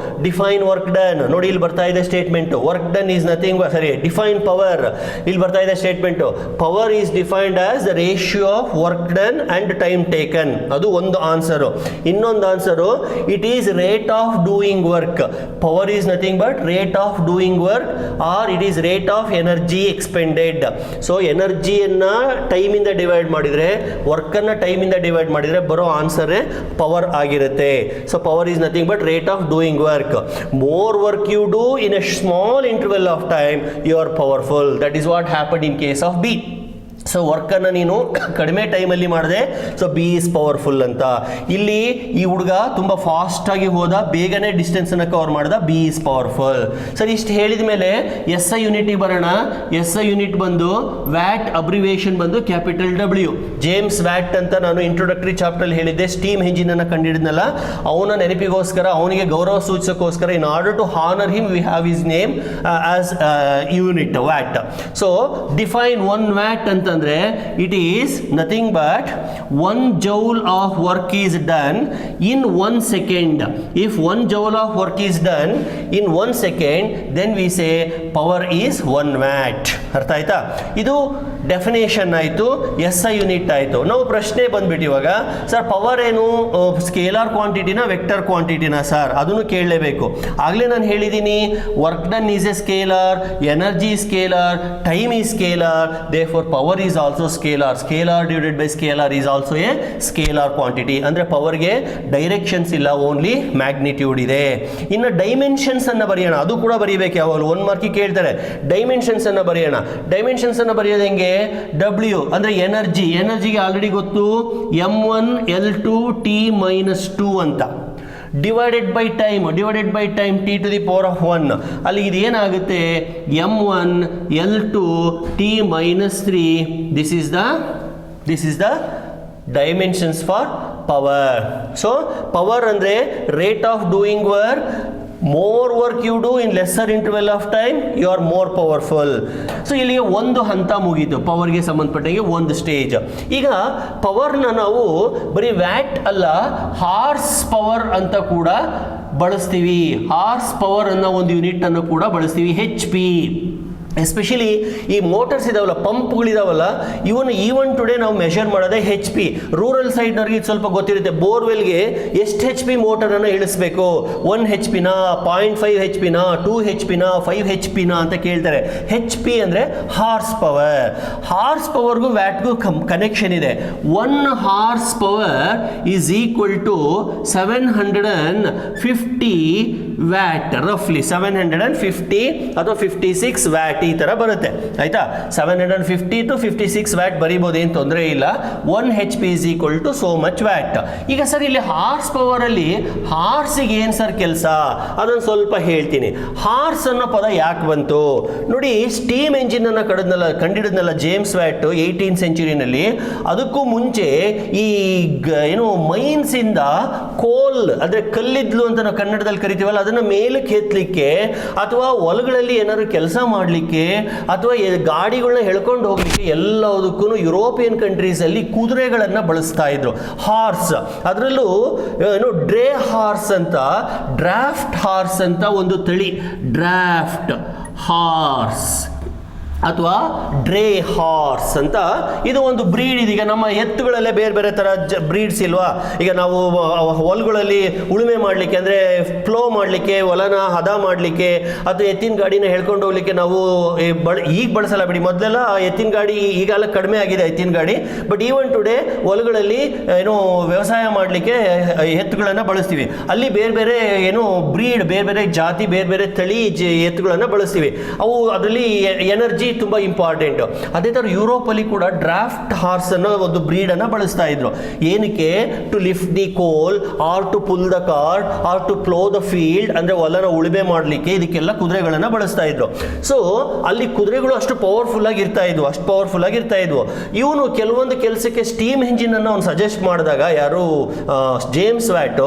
define work done, ನೋಡಿ ಇಲ್ಲಿ ಬರ್ತಾ ಇದೆ statement, work done is nothing, sorry define power, ಇಲ್ಲಿ ಬರ್ತಾ ಇದೆ statement, power is defined as the ratio of work done and time taken. ಅದು ಒಂದು ಆನ್ಸರು. ಇನ್ನೊಂದು answer, it is rate of doing work. Power is nothing but rate of doing work or it is rate of energy expended. So ಎನರ್ಜಿಯನ್ನ ಟೈಮಿಂದ divide ಮಾಡಿದ್ರೆ, ವರ್ಕನ್ನು ಟೈಮಿಂದ divide ಮಾಡಿದ್ರೆ ಬರೋ ಆನ್ಸರೇ ಪವರ್ ಆಗಿರುತ್ತೆ. So power is nothing but rate of doing work. More work you do in a small interval of time you are powerful. That is what happen in case of B. So ವರ್ಕನ್ನು ನೀನು ಕಡಿಮೆ ಟೈಮಲ್ಲಿ ಮಾಡಿದೆ, so B is powerful ಅಂತ. ಇಲ್ಲಿ ಈ ಹುಡುಗ ತುಂಬ ಫಾಸ್ಟಾಗಿ ಹೋದ, ಬೇಗನೆ ಡಿಸ್ಟೆನ್ಸನ್ನು ಕವರ್ ಮಾಡ್ದ, ಬಿ ಈಸ್ ಪವರ್ಫುಲ್. ಸರ್ ಇಷ್ಟು ಹೇಳಿದ ಮೇಲೆ ಎಸ್ ಐ ಯೂನಿಟಿಗೆ ಬರೋಣ. ಎಸ್ ಐ ಯೂನಿಟ್ ಬಂದು ವ್ಯಾಟ್, ಅಬ್ರಿವೇಷನ್ ಬಂದು ಕ್ಯಾಪಿಟಲ್ ಡಬ್ಲ್ಯೂ. ಜೇಮ್ಸ್ ವ್ಯಾಟ್ ಅಂತ ನಾನು ಇಂಟ್ರೊಡಕ್ಟರಿ ಚಾಪ್ಟರ್ ಹೇಳಿದ್ದೆ, ಸ್ಟೀಮ್ ಎಂಜಿನನ್ನು ಕಂಡಿಡಿದ್ನಲ್ಲ, ಅವನ ನೆನಪಿಗೋಸ್ಕರ, ಅವನಿಗೆ ಗೌರವ ಸೂಚಿಸೋಕ್ಕೋಸ್ಕರ, in order to honour him we have his name as unit watt. So define one watt ಅಂತ ಅಂದ್ರೆ it is nothing but 1 joule of work is done in 1 second. If 1 joule of work is done in 1 second, then we say power is 1 watt. ಅರ್ಥ ಆಯ್ತಾ? ಇದು definition ಆಯಿತು, S I unit ಆಯಿತು. ನಾವು ಪ್ರಶ್ನೆ ಬಂದ್ಬಿಟ್ಟು ಇವಾಗ, ಸರ್ ಪವರ್ ಏನು ಸ್ಕೇಲಾರ್ ಕ್ವಾಂಟಿಟಿನ ವೆಕ್ಟರ್ ಕ್ವಾಂಟಿಟಿನ ಸರ್? ಅದನ್ನು ಕೇಳಲೇಬೇಕು. ಆಗಲೇ ನಾನು ಹೇಳಿದ್ದೀನಿ, work done is A scalar, energy scalar, time is scalar, therefore power is also scalar. Scalar divided by scalar is also A scalar quantity. ಅಂದರೆ ಪವರ್ಗೆ ಡೈರೆಕ್ಷನ್ಸ್ ಇಲ್ಲ, ಓನ್ಲಿ ಮ್ಯಾಗ್ನಿಟ್ಯೂಡ್ ಇದೆ. ಇನ್ನು dimensions ಅನ್ನು ಬರೆಯೋಣ, ಅದು ಕೂಡ ಬರೀಬೇಕು ಯಾವಾಗಲೂ, 1 ಮಾರ್ಕಿಗೆ ಕೇಳ್ತಾರೆ. ಡೈಮೆನ್ಷನ್ಸ್ ಅನ್ನು ಬರೆಯೋಣ. ಡೈಮೆನ್ಷನ್ಸ್ ಅನ್ನು ಬರೆಯೋದು ಹೆಂಗೆ? ಡಬ್ಲ್ಯೂ ಅಂದರೆ ಎನರ್ಜಿ, ಎನರ್ಜಿಗೆ ಆಲ್ರೆಡಿ ಗೊತ್ತು, m1 L2 T-2 ಅಂತ, divided by time t to the power of 1. ಅಲ್ಲಿ ಇದು ಏನಾಗುತ್ತೆ? m1 L2 T-3. This is the dimensions for power. So power ಅಂದ್ರೆ rate of doing work. more work you do in lesser interval of time, you are more powerful. So ಇಲ್ಲಿಗೆ ಒಂದು ಹಂತ ಮುಗೀತು, ಪವರ್ಗೆ ಸಂಬಂಧಪಟ್ಟಂಗೆ ಒಂದು ಸ್ಟೇಜ್. ಈಗ ಪವರ್ನ ನಾವು ಬರೀ ವ್ಯಾಟ್ ಅಲ್ಲ, ಹಾರ್ಸ್ ಪವರ್ ಅಂತ ಕೂಡ ಬಳಸ್ತೀವಿ. ಹಾರ್ಸ್ ಪವರ್ ಅನ್ನೋ ಒಂದು ಯೂನಿಟ್ ಅನ್ನು ಕೂಡ ಬಳಸ್ತೀವಿ, HP. ಎಸ್ಪೆಷಲಿ ಈ ಮೋಟರ್ಸ್ ಇದಾವಲ್ಲ, ಪಂಪ್ಗಳಿದಾವಲ್ಲ, ಈವನ್ ಟುಡೇ ನಾವು ಮೆಷರ್ ಮಾಡೋದೇ HP. ರೂರಲ್ ಸೈಡ್ನವ್ರಿಗೆ ಇದು ಸ್ವಲ್ಪ ಗೊತ್ತಿರುತ್ತೆ. ಬೋರ್ವೆಲ್ಗೆ ಎಷ್ಟು HP ಮೋಟರನ್ನು ಇಳಿಸ್ಬೇಕು, 1 HP-ನ, 0.5 HP-ನ, 2 HP-ನ, 5 HP-ನ ಅಂತ ಕೇಳ್ತಾರೆ. HP ಅಂದರೆ ಹಾರ್ಸ್ ಪವರ್. ಹಾರ್ಸ್ ಪವರ್ಗೂ ವ್ಯಾಟ್ಗೂ ಕನೆಕ್ಷನ್ ಇದೆ. 1 horse power is equal to 750 watt, ರಫ್ಲಿ 750 ಅಥವಾ 56 ವ್ಯಾಟ್ ಈ ತರ ಬರುತ್ತೆ. ಆಯ್ತಾ? 750 to 56 ವ್ಯಾಟ್ ಬರೀಬಹುದು, ಏನು ತೊಂದರೆ ಇಲ್ಲ. 1 HP is equal to so much watt. ಈಗ ಸರ್ ಇಲ್ಲಿ ಹಾರ್ಸ್ ಪವರ್ ಅಲ್ಲಿ ಹಾರ್ಸಿಗೆ ಏನು ಸರ್ ಕೆಲಸ, ಅದನ್ನು ಸ್ವಲ್ಪ ಹೇಳ್ತೀನಿ. ಹಾರ್ಸ್ ಅನ್ನೋ ಪದ ಯಾಕೆ ಬಂತು ನೋಡಿ. ಸ್ಟೀಮ್ ಎಂಜಿನ್ ಅನ್ನ ಕಂಡಿಡಿದ್ನಲ್ಲ ಜೇಮ್ಸ್ ವ್ಯಾಟ್ 18th ಸೆಂಚುರಿನಲ್ಲಿ. ಅದಕ್ಕೂ ಮುಂಚೆ ಈ ಏನು ಮೈನ್ಸ್ ಇಂದ ಕೋಲ್, ಅಂದ್ರೆ ಕಲ್ಲಿದ್ಲು ಅಂತ ನಾವು ಕನ್ನಡದಲ್ಲಿ ಕರಿತೀವಲ್ಲ, ಅದನ್ನ ಮೇಲಕ್ಕೆ ಎತ್ತಲಿಕ್ಕೆ ಅಥವಾ ಹೊಲಗಳಲ್ಲಿ ಏನಾದ್ರು ಕೆಲಸ ಮಾಡಲಿಕ್ಕೆ ಅಥವಾ ಗಾಡಿಗಳನ್ನ ಎಳ್ಕೊಂಡು ಹೋಗ್ಲಿಕ್ಕೆ ಎಲ್ಲದಕ್ಕೂ ಯುರೋಪಿಯನ್ ಕಂಟ್ರೀಸ್ ಅಲ್ಲಿ ಕುದುರೆಗಳನ್ನ ಬಳಸ್ತಾ ಇದ್ರು. ಹಾರ್ಸ್, ಅದರಲ್ಲೂ ಏನು ಡ್ರೇ ಹಾರ್ಸ್ ಅಂತ, ಡ್ರಾಫ್ಟ್ ಹಾರ್ಸ್ ಅಂತ ಒಂದು ತಳಿ, ಡ್ರಾಫ್ಟ್ ಹಾರ್ಸ್ ಅಥವಾ ಡ್ರೇ ಹಾರ್ಸ್ ಅಂತ ಇದು ಒಂದು ಬ್ರೀಡ್. ಇದೀಗ ನಮ್ಮ ಎತ್ತುಗಳಲ್ಲೇ ಬೇರೆ ಬೇರೆ ಥರ ಬ್ರೀಡ್ಸ್ ಇಲ್ವಾ? ಈಗ ನಾವು ಹೊಲಗಳಲ್ಲಿ ಉಳುಮೆ ಮಾಡಲಿಕ್ಕೆ, ಅಂದರೆ ಫ್ಲೋ ಮಾಡಲಿಕ್ಕೆ, ಹೊಲನ ಹದ ಮಾಡಲಿಕ್ಕೆ, ಅಥವಾ ಎತ್ತಿನ ಗಾಡಿನ ಹೇಳ್ಕೊಂಡು ಹೋಗ್ಲಿಕ್ಕೆ ನಾವು ಈಗ ಬಳಸಲ್ಲ ಬಿಡಿ. ಮೊದಲೆಲ್ಲ ಎತ್ತಿನ ಗಾಡಿ, ಈಗೆಲ್ಲ ಕಡಿಮೆ ಆಗಿದೆ ಎತ್ತಿನ ಗಾಡಿ, ಬಟ್ ಈವನ್ ಟುಡೇ ಹೊಲಗಳಲ್ಲಿ ಏನೋ ವ್ಯವಸಾಯ ಮಾಡಲಿಕ್ಕೆ ಎತ್ತುಗಳನ್ನು ಬಳಸ್ತೀವಿ. ಅಲ್ಲಿ ಬೇರೆ ಬೇರೆ ಏನೋ ಬ್ರೀಡ್, ಬೇರೆ ಬೇರೆ ಜಾತಿ, ಬೇರೆ ಬೇರೆ ತಳಿ ಎತ್ತುಗಳನ್ನು ಬಳಸ್ತೀವಿ. ಅವು ಅದರಲ್ಲಿ ಎನರ್ಜಿ ತುಂಬ ಇಂಪಾರ್ಟೆಂಟ್. ಅದೇ ಥರ ಯುರೋಪಲ್ಲಿ ಕೂಡ ಡ್ರಾಫ್ಟ್ ಹಾರ್ಸ್ ಅನ್ನೋ ಒಂದು ಬ್ರೀಡನ್ನು ಬಳಸ್ತಾ ಇದ್ರು. ಏನಕ್ಕೆ? To lift the coal or to pull the cart or to plough the field, ಅಂದರೆ ಹೊಲನ ಉಳುಮೆ ಮಾಡಲಿಕ್ಕೆ ಇದಕ್ಕೆಲ್ಲ ಕುದುರೆಗಳನ್ನು ಬಳಸ್ತಾ ಇದ್ರು. ಸೊ ಅಲ್ಲಿ ಕುದುರೆಗಳು ಅಷ್ಟು ಪವರ್ಫುಲ್ ಆಗಿ ಇರ್ತಾ ಇದ್ವು. ಇವನು ಕೆಲವೊಂದು ಕೆಲಸಕ್ಕೆ ಸ್ಟೀಮ್ ಇಂಜಿನ್ ಅನ್ನು ಅವ್ನು ಸಜೆಸ್ಟ್ ಮಾಡಿದಾಗ, ಯಾರು ಜೇಮ್ಸ್ ವ್ಯಾಟ್,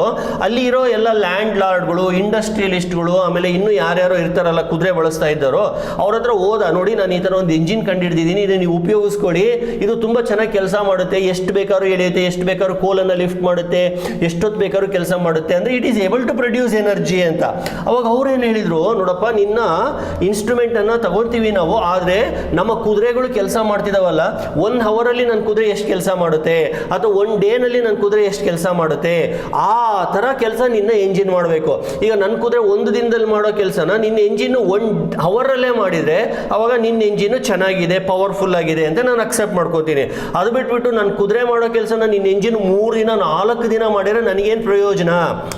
ಅಲ್ಲಿ ಇರೋ ಎಲ್ಲ ಲ್ಯಾಂಡ್ ಲಾರ್ಡ್ಗಳು, ಇಂಡಸ್ಟ್ರಿಯಲಿಸ್ಟ್ಗಳು, ಆಮೇಲೆ ಇನ್ನೂ ಯಾರ್ಯಾರೋ ಇರ್ತಾರಲ್ಲ ಕುದುರೆ ಬಳಸ್ತಾ ಇದ್ದಾರೋ ಅವ್ರ ಹತ್ರ ಹೋದ, ನೋಡಿ ನಾನು ಈ ಥರ ಒಂದು ಇಂಜಿನ್ ಕಂಡಿಡ್ದಿದ್ದೀನಿ, ಇದನ್ನು ನೀವು ಉಪಯೋಗಿಸ್ಕೊಳ್ಳಿ, ಇದು ತುಂಬ ಚೆನ್ನಾಗಿ ಕೆಲಸ ಮಾಡುತ್ತೆ, ಎಷ್ಟು ಬೇಕಾದ್ರೂ ಎಳೆಯುತ್ತೆ, ಎಷ್ಟು ಬೇಕಾದ್ರೂ ಕೋಲನ್ನು ಲಿಫ್ಟ್ ಮಾಡುತ್ತೆ, ಎಷ್ಟೊತ್ತು ಬೇಕಾದ್ರೂ ಕೆಲಸ ಮಾಡುತ್ತೆ, ಅಂದರೆ it is able to produce energy ಅಂತ. ಅವಾಗ ಅವ್ರೇನು ಹೇಳಿದ್ರು, ನೋಡಪ್ಪ ನಿನ್ನ ಇನ್ಸ್ಟ್ರೂಮೆಂಟನ್ನು ತಗೊಳ್ತೀವಿ ನಾವು, ಆದರೆ ನಮ್ಮ ಕುದುರೆಗಳು ಕೆಲಸ ಮಾಡ್ತಿದ್ದಾವಲ್ಲ, 1 ಅವರಲ್ಲಿ ನನ್ನ ಕುದುರೆ ಎಷ್ಟು ಕೆಲಸ ಮಾಡುತ್ತೆ, ಅಥವಾ 1 ಡೇನಲ್ಲಿ ನನ್ನ ಕುದುರೆ ಎಷ್ಟು ಕೆಲಸ ಮಾಡುತ್ತೆ, ಆ ಥರ ಕೆಲಸ ನಿನ್ನ ಎಂಜಿನ್ ಮಾಡಬೇಕು. ಈಗ ನನ್ನ ಕುದುರೆ 1 ದಿನದಲ್ಲಿ ಮಾಡೋ ಕೆಲಸನ ನಿನ್ನ ಎಂಜಿನ್ನು 1 ಅವರಲ್ಲೇ ಮಾಡಿದರೆ ಅವಾಗ ನಿನ್ನ ಎಂಜಿನ್ನು ಚೆನ್ನಾಗಿದೆ, ಪವರ್ಫುಲ್ ಆಗಿದೆ ಅಂತ ನಾನು ಅಕ್ಸೆಪ್ಟ್ ಮಾಡ್ಕೋತೀನಿ. ಅದು ಬಿಟ್ಬಿಟ್ಟು ನನ್ನ ಕುದುರೆ ಮಾಡೋ ಕೆಲಸನ ನಿನ್ನ ಎಂಜಿನ್ 3 ದಿನ 4 ದಿನ ಮಾಡಿದ್ರೆ ನನಗೇನು ಪ್ರಯೋಜನ?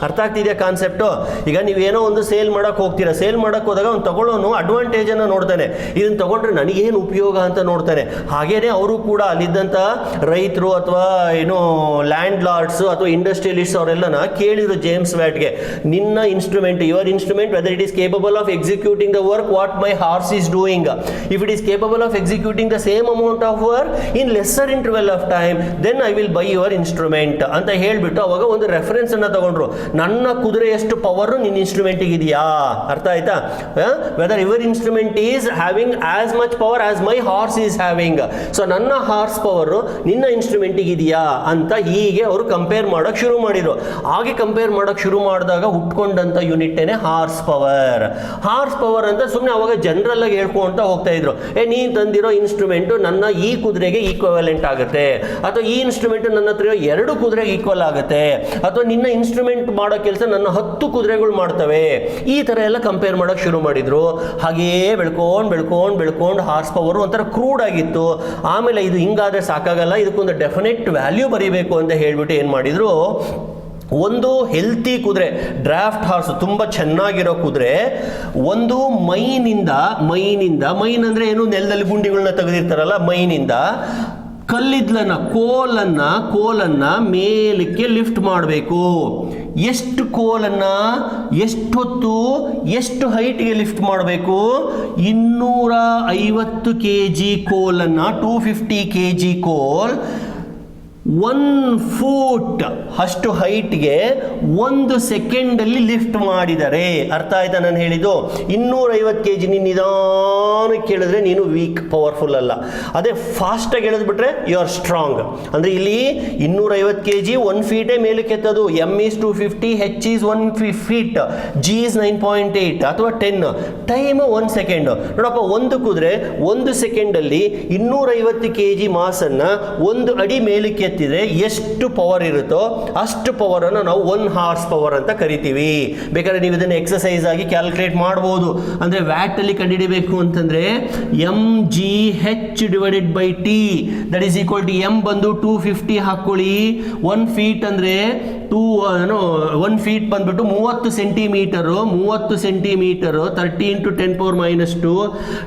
ಅರ್ಥ ಆಗ್ತಿದೆಯಾ ಕಾನ್ಸೆಪ್ಟು? ಈಗ ನೀವೇನೋ ಒಂದು ಸೇಲ್ ಮಾಡೋಕೆ ಹೋಗ್ತೀರಾ, ಸೇಲ್ ಮಾಡೋಕೆ ಹೋದಾಗ ಅವ್ನು ತಗೊಳ್ಳೋನು ಅಡ್ವಾಂಟೇಜನ್ನು ನೋಡ್ತಾನೆ, ಇದನ್ನು ತಗೊಂಡ್ರೆ ನನಗೇನು ಉಪಯೋಗ ಅಂತ ನೋಡ್ತಾನೆ. ಹಾಗೇನೆ ಅವರು ಕೂಡ ಅಲ್ಲಿದ್ದಂಥ ರೈತರು ಅಥವಾ ಏನೋ ಲ್ಯಾಂಡ್ ಲಾರ್ಡ್ಸ್ ಅಥವಾ ಇಂಡಸ್ಟ್ರಿಯಲಿಸ್ಟ್ ಅವರೆಲ್ಲನ ಕೇಳಿದ್ರು ಜೇಮ್ಸ್ ವ್ಯಾಟ್ಗೆ, ನಿನ್ನ instrument, your instrument, whether it is capable of executing the work what my horse is doing, if it is capable of executing the same amount of work in lesser interval of time, then I will buy your instrument ಅಂತ ಹೇಳ್ಬಿಟ್ಟು ಅವಾಗ ಒಂದು reference ಅನ್ನ ತಗೊಂಡ್ರು. ನನ್ನ ಕುದುರೆ ಎಷ್ಟು power ನಿನ್ನ ಇನ್ಸ್ಟ್ರೂಮೆಂಟಿಗೆ ಇದೆಯಾ? ಅರ್ಥ ಆಯ್ತಾ? Weather your instrument is having as much power as my horse is having, so ನನ್ನ ಹಾರ್ಸ್ ಪವರ್ ನಿನ್ನ ಇನ್ಸ್ಟ್ರೂಮೆಂಟಿಗೆ ಇದೆಯಾ ಅಂತ ಹೀಗೆ ಅವರು ಕಂಪೇರ್ ಮಾಡೋಕೆ ಶುರು ಮಾಡಿದ್ರು. ಹಾಗೆ ಕಂಪೇರ್ ಮಾಡೋಕೆ ಶುರು ಮಾಡಿದಾಗ ಹುಟ್ಕೊಂಡಂತ ಯೂನಿಟ್ಟೇನೆ ಹಾರ್ಸ್ ಪವರ್. ಹಾರ್ಸ್ ಪವರ್ ಅಂತ ಸುಮ್ಮನೆ ಅವಾಗ ಜನರಲ್ ಆಗಿ ಹೇಳ್ಕೊಂತ ಹೋಗ್ತಾ ಇದ್ರು, ನೀನು ತಂದಿರೋ ಇನ್ಸ್ಟ್ರೂಮೆಂಟ್ ನನ್ನ ಈ ಕುದುರೆಗೆ ಈಕ್ವಲೆಂಟ್ ಆಗುತ್ತೆ, ಅಥವಾ ಈ ಇನ್ಸ್ಟ್ರೂಮೆಂಟ್ ನನ್ನ ಹತ್ರ 2 ಕುದುರೆಗೆ ಈಕ್ವಲ್ ಆಗುತ್ತೆ, ಅಥವಾ ನಿನ್ನ ಇನ್ಸ್ಟ್ರೂಮೆಂಟ್ ಮಾಡೋ ಕೆಲಸ ನನ್ನ 10 ಕುದುರೆಗಳು ಮಾಡ್ತವೆ, ಈ ತರ ಎಲ್ಲ ಕಂಪೇರ್ ಮಾಡೋಕೆ ಶುರು ಮಾಡಿದ್ರು. ಹಾಗೆಯೇ ಬೆಳ್ಕೊಂಡು ಹಾರ್ಸ್ ಪವರ್ ಒಂಥರ ಕ್ರೂಡ್ ಆಗಿತ್ತು. ಆಮೇಲೆ ಇದು ಹಿಂಗಾದ್ರೆ ಸಾಕಾಗಲ್ಲ, ಇದಕ್ಕೊಂದು ಡೆಫಿನೆಟ್ ವ್ಯಾಲ್ಯೂ ಬರೀಬೇಕು ಅಂತ ಹೇಳ್ಬಿಟ್ಟು ಏನು ಮಾಡಿದ್ರು, ಒಂದು ಹೆಲ್ತಿ ಕುದುರೆ, ಡ್ರಾಫ್ಟ್ ಹಾರ್ಸ್ ತುಂಬ ಚೆನ್ನಾಗಿರೋ ಕುದುರೆ, ಒಂದು ಮೈನ್ ಅಂದರೆ ಏನು, ನೆಲದಲ್ಲಿ ಗುಂಡಿಗಳನ್ನ ತೆಗೆದಿರ್ತಾರಲ್ಲ, ಮೈನಿಂದ ಕಲ್ಲಿದ್ಲನ್ನ ಕೋಲನ್ನ ಮೇಲಕ್ಕೆ ಲಿಫ್ಟ್ ಮಾಡಬೇಕು. ಎಷ್ಟು ಕೋಲನ್ನ ಎಷ್ಟೊತ್ತು ಎಷ್ಟು ಹೈಟ್ಗೆ ಲಿಫ್ಟ್ ಮಾಡಬೇಕು? 250 kg ಕೋಲನ್ನ, 250 kg ಕೋಲ್ 1 ಫೂಟ್ ಅಷ್ಟು ಹೈಟ್ಗೆ 1 ಸೆಕೆಂಡಲ್ಲಿ ಲಿಫ್ಟ್ ಮಾಡಿದರೆ. ಅರ್ಥ ಆಯ್ತಾ ನಾನು ಹೇಳಿದ್ದು? 250 kg ನೀನು ನಿಧಾನಕ್ಕೆ ಕೇಳಿದ್ರೆ ನೀನು ವೀಕ್, ಪವರ್ಫುಲ್ ಅಲ್ಲ. ಅದೇ ಫಾಸ್ಟಾಗಿ ಎಳೆದ್ಬಿಟ್ರೆ ಯು ಆರ್ ಸ್ಟ್ರಾಂಗ್. ಅಂದರೆ ಇಲ್ಲಿ 250 kg 1 ಫೀಟೇ ಮೇಲಕ್ಕೆ ಎತ್ತದು. M is 250, H is 1 feet, G is 9.8 ಅಥವಾ 10. Time 1 second. ನೋಡಪ್ಪ, ಒಂದು ಕುದುರೆ 1 ಸೆಕೆಂಡಲ್ಲಿ 250 kg ಮಾಸನ್ನು 1 ಅಡಿ ಮೇಲಕ್ಕೆ ಎತ್ತಿದ್ರೆ ಎಷ್ಟು ಪವರ್ ಇರುತ್ತೋ ಅಷ್ಟು ಪವರ್ ಅನ್ನು ನಾವು 1 ಹಾರ್ಸ್ ಪವರ್ ಅಂತ ಕರಿತೀವಿ. ಬೇಕಾದ್ರೆ ನೀವು ಇದನ್ನು ಎಕ್ಸಸೈಸ್ ಆಗಿ ಕ್ಯಾಲ್ಕುಲೇಟ್ ಮಾಡಬಹುದು. ಅಂದ್ರೆ ವ್ಯಾಟ್ ಅಲ್ಲಿ ಕಂಡುಹಿಡಿಬೇಕು ಅಂತಂದ್ರೆ mgh/t that is equal to m ಬಂದು 250 ಹಾಕೊಳ್ಳಿ. 1 ಫೀಟ್ ಅಂದ್ರೆ 1 ಫೀಟ್ ಬಂದ್ಬಿಟ್ಟು 30 centimetre. 30 into 10⁻²²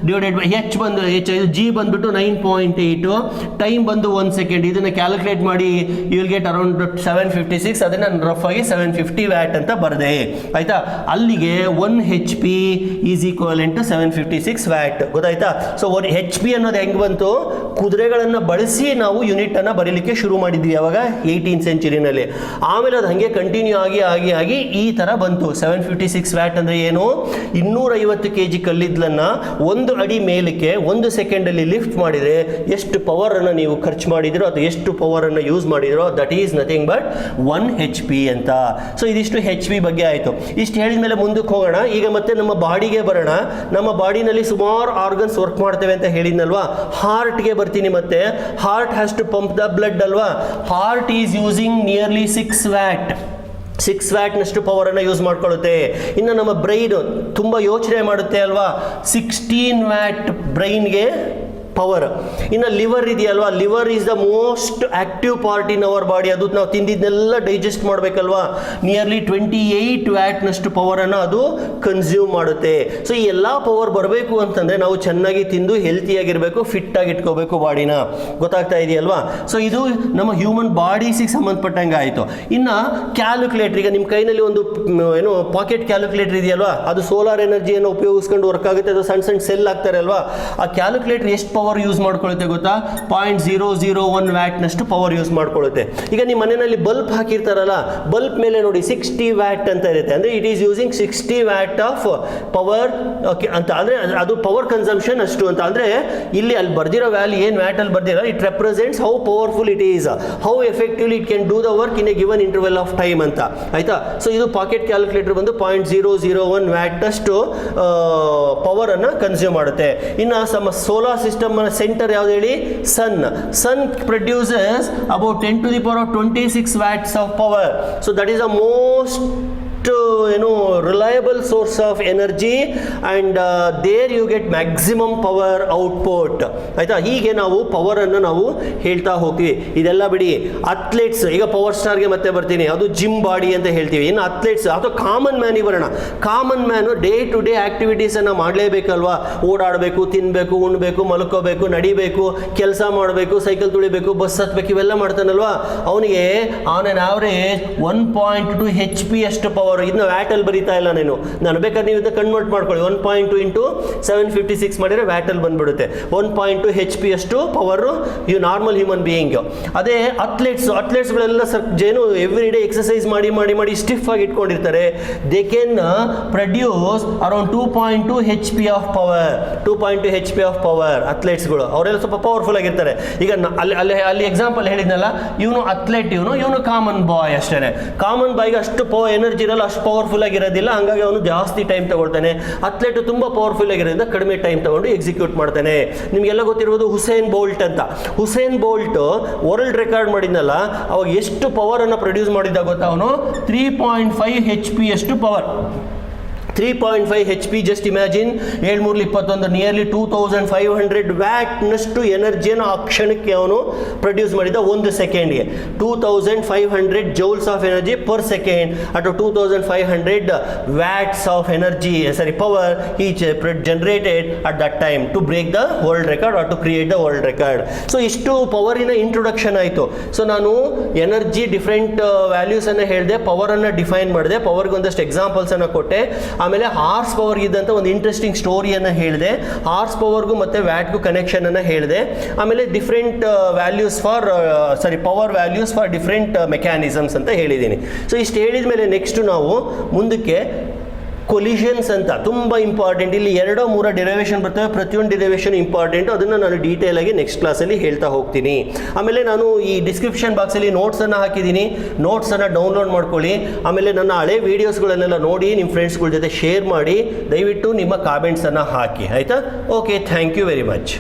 divided by h ಬಂದು g ಬಂದ್ಬಿಟ್ಟು 9.8. ಟೈಮ್ ಬಂದು 1 ಸೆಕೆಂಡ್. ಇದನ್ನ ಕ್ಯಾಲ್ಕುಲೇಟ್ ಮಾಡಿ ಯು ವಿಲ್ ಗೆಟ್ ಅರೌಂಡ್ 756. ಅದನ್ನ ನಾನು ರಫ್ ಆಗಿ 750 ವ್ಯಾಟ್ ಅಂತ ಬರೆದೆ. ಆಯ್ತಾ? ಅಲ್ಲಿಗೆ 1 HP is equivalent to 756 watt. ಗೊತ್ತಾಯ್ತಾ? ಸೊ HP ಅನ್ನೋದು ಹೆಂಗ್ ಬಂತು? ಕುದುರೆಗಳನ್ನ ಬಳಸಿ ನಾವು ಯೂನಿಟ್ ಅನ್ನ ಬರೀಲಿಕ್ಕೆ ಶುರು ಮಾಡಿದ್ವಿ ಅವಾಗ 18th ಸೆಂಚುರಿನಲ್ಲಿ. ಆಮೇಲೆ ಅದು ಹಂಗೆ ಕಂಟಿನ್ಯೂ ಆಗಿ ಈ ತರ ಬಂತು. 756 ವ್ಯಾಟ್ ಅಂದ್ರೆ ಏನು? 250 kg ಕಲ್ಲಿದ್ಲನ್ನ 1 ಅಡಿ ಮೇಲಕ್ಕೆ 1 ಸೆಕೆಂಡ್ ಅಲ್ಲಿ ಲಿಫ್ಟ್ ಮಾಡಿದ್ರೆ ಎಷ್ಟು ಪವರ್ ಅನ್ನ ನೀವು ಖರ್ಚು ಮಾಡಿದಿರೋ ಅಥವಾ ಎಷ್ಟು ಪವರ್ ಅನ್ನ ಯೂಸ್ ಮಾಡಿದಿರೋ that is nothing but 1 HP ಅಂತ. ಸೊ ಇದಿಷ್ಟು HP ಬಗ್ಗೆ ಆಯ್ತು. ಇಷ್ಟು ಹೇಳಿದ ಮೇಲೆ ಮುಂದಕ್ಕೆ ಹೋಗೋಣ. ಈಗ ಮತ್ತೆ ನಮ್ಮ ಬಾಡಿಗೆ ಬರೋಣ. ನಮ್ಮ ಬಾಡಿನಲ್ಲಿ ಸುಮಾರು ಆರ್ಗನ್ಸ್ ವರ್ಕ್ ಮಾಡ್ತೇವೆ ಅಂತ ಹೇಳಿದ್ನಲ್ವಾ. ಹಾರ್ಟ್ಗೆ ಬರ್ತೀನಿ ಮತ್ತೆ. Heart has to pump the blood ಅಲ್ವಾ. Heart is using nearly 6 watt. 6 ವ್ಯಾಟ್ನಷ್ಟು ಪವರ್ ಅನ್ನು ಯೂಸ್ ಮಾಡ್ಕೊಳ್ಳುತ್ತೆ. ಇನ್ನು ನಮ್ಮ ಬ್ರೈನ್ ತುಂಬ ಯೋಚನೆ ಮಾಡುತ್ತೆ ಅಲ್ವಾ. 16 ವ್ಯಾಟ್ ಬ್ರೈನ್ಗೆ ಪವರ್. ಇನ್ನು ಲಿವರ್ ಇದೆಯಲ್ವಾ, liver is the most active part in our body. ಅದು ನಾವು ತಿಂದಿದ್ದನ್ನೆಲ್ಲ ಡೈಜೆಸ್ಟ್ ಮಾಡಬೇಕಲ್ವಾ, ನಿಯರ್ಲಿ 28 ವ್ಯಾಟ್ನಷ್ಟು ಪವರನ್ನು ಅದು ಕನ್ಸ್ಯೂಮ್ ಮಾಡುತ್ತೆ. ಸೊ ಈ ಎಲ್ಲ ಪವರ್ ಬರಬೇಕು ಅಂತಂದರೆ ನಾವು ಚೆನ್ನಾಗಿ ತಿಂದು ಹೆಲ್ತಿಯಾಗಿರಬೇಕು, ಫಿಟ್ ಆಗಿ ಇಟ್ಕೋಬೇಕು ಬಾಡಿನ. ಗೊತ್ತಾಗ್ತಾ ಇದೆಯಲ್ವಾ? ಸೊ ಇದು ನಮ್ಮ ಹ್ಯೂಮನ್ ಬಾಡೀಸಿಗೆ ಸಂಬಂಧಪಟ್ಟಂಗೆ ಆಯಿತು. ಇನ್ನು ಕ್ಯಾಲ್ಕುಲೇಟರ್, ಈಗ ನಿಮ್ಮ ಕೈನಲ್ಲಿ ಒಂದು ಏನು ಪಾಕೆಟ್ ಕ್ಯಾಲ್ಕುಲೇಟರ್ ಇದೆಯಲ್ವಾ, ಅದು ಸೋಲಾರ್ ಎನರ್ಜಿಯನ್ನು ಉಪಯೋಗಿಸ್ಕೊಂಡು ವರ್ಕ್ ಆಗುತ್ತೆ. ಅದು ಸಣ್ಣ ಸಣ್ಣ ಸೆಲ್ ಆಗ್ತಾರೆ ಅಲ್ವಾ, ಆ ಕ್ಯಾಲ್ಕುಲೇಟರ್ ಎಷ್ಟು ಪವರ್ ಯೂಸ್ ಮಾಡ್ಕೊಳ್ಳುತ್ತೆ ಗೊತ್ತಾ? 0.001 ವ್ಯಾಟ್ನಷ್ಟು ಪವರ್ ಯೂಸ್ ಮಾಡ್ಕೊಳ್ಳುತ್ತೆ. ಈಗ ನಿಮ್ಮ ಮನೆಯಲ್ಲಿ ಬಲ್ಬ್ ಹಾಕಿರ್ತಾರಲ್ಲ, ಬಲ್ಬ್ ಮೇಲೆ ನೋಡಿ 60 ವ್ಯಾಟ್ ಅಂತ ಇರುತ್ತೆ. ಅಂದರೆ it is using 60 watt of power ಅಂತ. ಅಂದರೆ ಅದು ಪವರ್ ಕನ್ಸಂಪ್ಷನ್ ಅಷ್ಟು ಅಂತ. ಅಂದರೆ ಇಲ್ಲಿ ಅಲ್ಲಿ ಬರ್ದಿರೋ ವ್ಯಾಲ್ಯೂ ಏನು ವ್ಯಾಟ್ ಅಲ್ಲಿ ಬರ್ದಿರೋ, it represents how powerful it is, how effectively it can do the work in a given interval of time ಅಂತ. ಆಯ್ತಾ? ಸೊ ಇದು ಪಾಕೆಟ್ ಕ್ಯಾಲ್ಕುಲೇಟರ್ ಬಂದು 0.001 ವ್ಯಾಟ್ ಅಷ್ಟು ಪವರ್ ಅನ್ನು ಕನ್ಸ್ಯೂಮ್ ಮಾಡುತ್ತೆ. ಇನ್ನು ನಮ್ಮ ಸೋಲಾರ್ ಸಿಸ್ಟಮ್ ಸೆಂಟರ್ ಯಾವ್ದು ಹೇಳಿ? Sun produces about 10⁻26 watts of power. So that is the most reliable source of energy, and there you get maximum power output. ಆಯ್ತಾ? ಹೀಗೆ ನಾವು ಪವರ್ ಅನ್ನು ನಾವು ಹೇಳ್ತಾ ಹೋಗ್ತೀವಿ. ಇದೆಲ್ಲ ಬಿಡಿ, ಅಥ್ಲೆಟ್ಸ್, ಈಗ ಪವರ್ ಸ್ಟಾರ್ಗೆ ಮತ್ತೆ ಬರ್ತೀನಿ, ಅದು ಜಿಮ್ ಬಾಡಿ ಅಂತ ಹೇಳ್ತೀವಿ. ಇನ್ನು ಅಥ್ಲೆಟ್ಸ್ ಅಥವಾ ಕಾಮನ್ ಮ್ಯಾನಿಗೆ ಬರೋಣ. Common man day to day activities ಅನ್ನು ಮಾಡಲೇಬೇಕಲ್ವಾ? ಓಡಾಡಬೇಕು, ತಿನ್ಬೇಕು, ಉಣ್ಬೇಕು, ಮಲ್ಕೋಬೇಕು, ನಡಿಬೇಕು, ಕೆಲಸ ಮಾಡಬೇಕು, ಸೈಕಲ್ ತುಳಿಬೇಕು, ಬಸ್ ಹತ್ಬೇಕು, ಇವೆಲ್ಲ ಮಾಡ್ತಾನಲ್ವಾ? ಅವನಿಗೆ ಆನ್ ಆನ್ ಆವರೇಜ್ 1.2 HP ಅಷ್ಟು ಪವರ್. ಇದನ್ನ ವ್ಯಾಟಲ್ಲಿ ಬರೀತಾ ಇಲ್ಲ ನಾನು ಬೇಕಾದ್ರೆ ನೀವು ಇದನ್ನ ಕನ್ವರ್ಟ್ ಮಾಡ್ಕೊಳ್ಳಿ. 1.2 ಇಂಟು 756 ಮಾಡಿದ್ರೆ ವ್ಯಾಟಲ್ಲಿ ಬಂದ್ಬಿಡುತ್ತೆ. 1.2 HP ಅಷ್ಟು ಪವರು ಇವು ನಾರ್ಮಲ್ ಹ್ಯೂಮನ್ ಬೀಯಿಂಗ್. ಅದೇ ಅಥ್ಲೆಟ್ಸ್ಗಳೆಲ್ಲ ಏನು ಎವ್ರಿ ಡೇ ಎಕ್ಸಸೈಸ್ ಮಾಡಿ ಸ್ಟಿಫ್ ಆಗಿ ಇಟ್ಕೊಂಡಿರ್ತಾರೆ. They can produce around 2.2 HP of power. 2.2 HP of power ಅಥ್ಲೆಟ್ಸ್ಗಳು. ಅವರೆಲ್ಲ ಸ್ವಲ್ಪ ಪವರ್ಫುಲ್ ಆಗಿರ್ತಾರೆ. ಈಗ ಅಲ್ಲಿ ಎಕ್ಸಾಂಪಲ್ ಹೇಳಿದ್ನಲ್ಲ, ಇವನು ಅಥ್ಲೆಟ್, ಇವನು ಕಾಮನ್ ಬಾಯ್ ಅಷ್ಟೇ. ಕಾಮನ್ ಬಾಯ್ಗೆ ಅಷ್ಟು ಎನರ್ಜಿ ಇರಲ್ಲ, ಅಷ್ಟು ಪವರ್ಫುಲ್ ಆಗಿರೋದಿಲ್ಲ, ಹಾಗಾಗಿ ಅವನು ಜಾಸ್ತಿ ಟೈಮ್ ತಗೊಳ್ತಾನೆ. ಅಥ್ಲೆಟ್ ತುಂಬಾ ಪವರ್ಫುಲ್ ಆಗಿರೋದ್ರಿಂದ ಕಡಿಮೆ ಟೈಮ್ ತಗೊಂಡು ಎಕ್ಸಿಕ್ಯೂಟ್ ಮಾಡ್ತಾನೆ. ನಿಮಗೆಲ್ಲ ಗೊತ್ತಿರೋದು ಹುಸೇನ್ ಬೋಲ್ಟ್ ಅಂತ. ಹುಸೇನ್ ಬೋಲ್ಟ್ ವರ್ಲ್ಡ್ ರೆಕಾರ್ಡ್ ಮಾಡಿದ್ನಲ್ಲ, ಅವಾಗ ಎಷ್ಟು ಪವರ್ ಅನ್ನು ಪ್ರೊಡ್ಯೂಸ್ ಮಾಡಿದ್ದ ಗೊತ್ತಾ? ಅವನು 3.5 HP ಅಷ್ಟು power. 3.5 HP, just imagine. 7×3 nearly 2500 ವ್ಯಾಟ್ನಷ್ಟು ಎನರ್ಜಿಯನ್ನು ಆ ಕ್ಷಣಕ್ಕೆ ಅವನು ಪ್ರೊಡ್ಯೂಸ್ ಮಾಡಿದ ಒಂದು ಸೆಕೆಂಡ್ಗೆ. 2500 joules of energy per second, ಅಥವಾ 2500 watts of energy, power he generated at that time to break the world record or to create the world record. So ಇಷ್ಟು ಪವರಿನ introduction ಆಯಿತು. So ನಾನು energy different values ಅನ್ನು ಹೇಳಿದೆ, power ಅನ್ನು define ಮಾಡಿದೆ, ಪವರ್ಗೆ ಒಂದಷ್ಟು examples ಅನ್ನು ಕೊಟ್ಟೆ. ಆಮೇಲೆ ಹಾರ್ಸ್ ಪವರ್ ಇದ್ದಂಥ ಒಂದು ಇಂಟ್ರೆಸ್ಟಿಂಗ್ ಸ್ಟೋರಿಯನ್ನು ಹೇಳಿದೆ. ಹಾರ್ಸ್ ಪವರ್ಗೂ ಮತ್ತು ವ್ಯಾಟ್ಗೂ ಕನೆಕ್ಷನ್ ಅನ್ನು ಹೇಳಿದೆ. ಆಮೇಲೆ different values for power values for different mechanisms ಅಂತ ಹೇಳಿದ್ದೀನಿ. ಸೊ ಇಷ್ಟು ಹೇಳಿದ ಮೇಲೆ ನೆಕ್ಸ್ಟ್ ನಾವು ಮುಂದಕ್ಕೆ ಕೊಲಿಷನ್ಸ್ ಅಂತ ತುಂಬ ಇಂಪಾರ್ಟೆಂಟ್. ಇಲ್ಲಿ 2-3 ಡಿರೈವೇಷನ್ ಬರ್ತವೆ, ಪ್ರತಿಯೊಂದು ಡಿರೈವೇಷನ್ ಇಂಪಾರ್ಟೆಂಟ್. ಅದನ್ನು ನಾನು ಡೀಟೇಲ್ ಆಗಿ ನೆಕ್ಸ್ಟ್ ಕ್ಲಾಸಲ್ಲಿ ಹೇಳ್ತಾ ಹೋಗ್ತೀನಿ. ಆಮೇಲೆ ನಾನು ಈ ಡಿಸ್ಕ್ರಿಪ್ಷನ್ ಬಾಕ್ಸಲ್ಲಿ ನೋಟ್ಸನ್ನು ಹಾಕಿದ್ದೀನಿ, ನೋಟ್ಸನ್ನು ಡೌನ್ಲೋಡ್ ಮಾಡ್ಕೊಳ್ಳಿ. ಆಮೇಲೆ ನನ್ನ ಹಳೆ ವೀಡಿಯೋಸ್ಗಳನ್ನೆಲ್ಲ ನೋಡಿ ನಿಮ್ಮ ಫ್ರೆಂಡ್ಸ್ಗಳ ಜೊತೆ ಶೇರ್ ಮಾಡಿ. ದಯವಿಟ್ಟು ನಿಮ್ಮ ಕಾಮೆಂಟ್ಸನ್ನು ಹಾಕಿ, ಆಯಿತಾ? Okay, thank you very much.